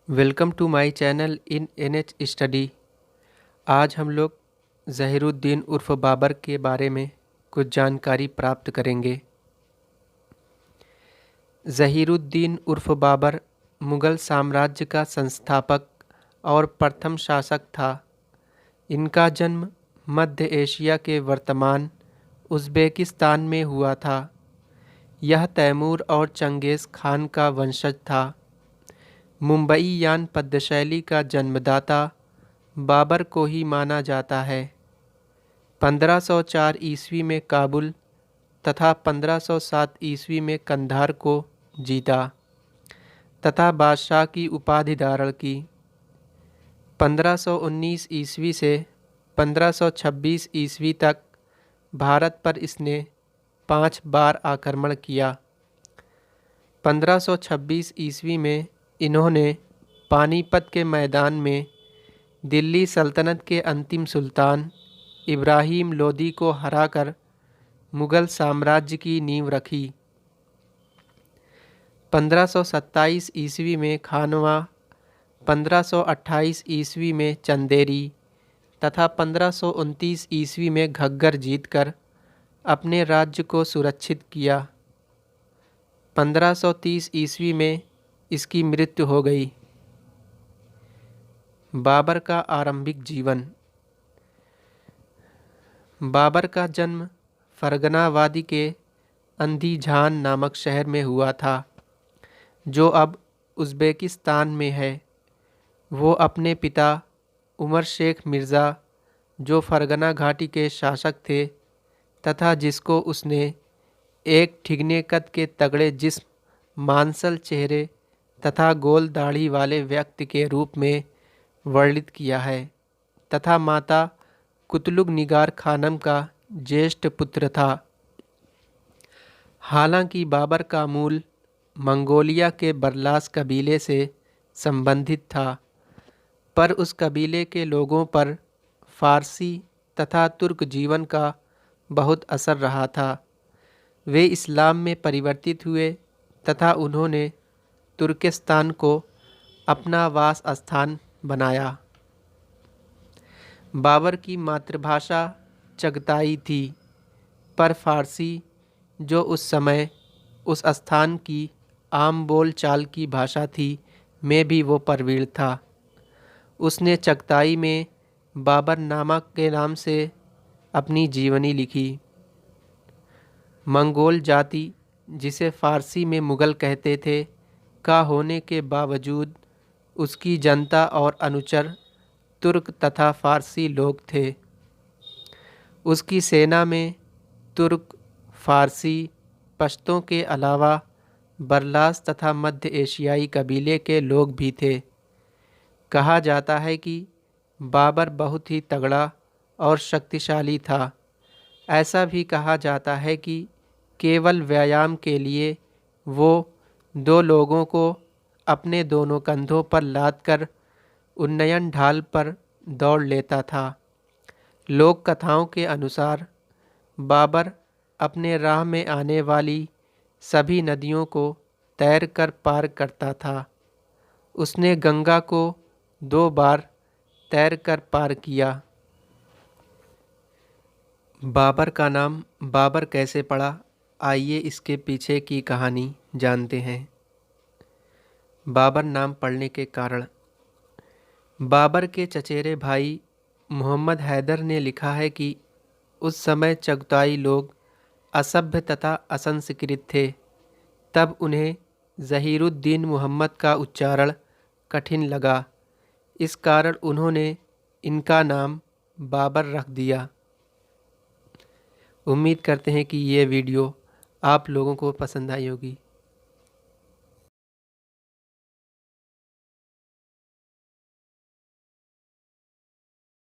Welcome to my channel in NH study. आज हम लोग ज़हीरुद्दीन उर्फ बाबर के बारे में कुछ जानकारी प्राप्त करेंगे। ज़हीरुद्दीन उर्फ बाबर मुग़ल साम्राज्य का संस्थापक और प्रथम शासक था। इनका जन्म मध्य एशिया के वर्तमान उज़्बेकिस्तान में हुआ था। यह तैमूर और चंगेज़ खान का वंशज था। मुंबई यान पद्यशैली का जन्मदाता बाबर को ही माना जाता है। 1504 ईस्वी में काबुल तथा 1507 ईस्वी में कंधार को जीता तथा बादशाह की उपाधि धारण की। 1519 ईस्वी से 1526 ईस्वी तक भारत पर इसने 5 बार आक्रमण किया। 1526 ईस्वी में इन्होंने पानीपत के मैदान में दिल्ली सल्तनत के अंतिम सुल्तान इब्राहिम लोदी को हराकर मुग़ल साम्राज्य की नींव रखी। 1527 ईस्वी में खानवा, 1528 ईस्वी में चंदेरी तथा 1529 ईस्वी में घग्गर जीतकर अपने राज्य को सुरक्षित किया। 1530 ईस्वी में इसकी मृत्यु हो गई। बाबर का आरंभिक जीवन। बाबर का जन्म फरगना वादी के अंदीजान नामक शहर में हुआ था, जो अब उज़्बेकिस्तान में है। वो अपने पिता उमर शेख मिर्ज़ा, जो फरगना घाटी के शासक थे तथा जिसको उसने एक ठिगने कद के तगड़े जिस्म, मांसल चेहरे तथा गोल दाढ़ी वाले व्यक्ति के रूप में वर्णित किया है, तथा माता कुतलुग निगार खानम का ज्येष्ठ पुत्र था। हालांकि बाबर का मूल मंगोलिया के बरलास कबीले से संबंधित था, पर उस कबीले के लोगों पर फ़ारसी तथा तुर्क जीवन का बहुत असर रहा था। वे इस्लाम में परिवर्तित हुए तथा उन्होंने तुर्किस्तान को अपना वास स्थान बनाया। बाबर की मातृभाषा चगताई थी, पर फ़ारसी, जो उस समय उस स्थान की आम बोल चाल की भाषा थी, में भी वो प्रवीण था। उसने चगताई में बाबर नामा के नाम से अपनी जीवनी लिखी। मंगोल जाति, जिसे फ़ारसी में मुग़ल कहते थे, का होने के बावजूद उसकी जनता और अनुचर तुर्क तथा फ़ारसी लोग थे। उसकी सेना में तुर्क, फ़ारसी, पश्तों के अलावा बरलास तथा मध्य एशियाई कबीले के लोग भी थे। कहा जाता है कि बाबर बहुत ही तगड़ा और शक्तिशाली था। ऐसा भी कहा जाता है कि केवल व्यायाम के लिए वो 2 लोगों को अपने दोनों कंधों पर लादकर उन्नयन ढाल पर दौड़ लेता था। लोक कथाओं के अनुसार बाबर अपने राह में आने वाली सभी नदियों को तैरकर पार करता था। उसने गंगा को 2 बार तैरकर पार किया। बाबर का नाम बाबर कैसे पड़ा, आइए इसके पीछे की कहानी जानते हैं। बाबर नाम पड़ने के कारण। बाबर के चचेरे भाई मोहम्मद हैदर ने लिखा है कि उस समय चगताई लोग असभ्य तथा असंस्कृत थे। तब उन्हें ज़हीरुद्दीन मोहम्मद का उच्चारण कठिन लगा। इस कारण उन्होंने इनका नाम बाबर रख दिया। उम्मीद करते हैं कि ये वीडियो आप लोगों को पसंद आई होगी।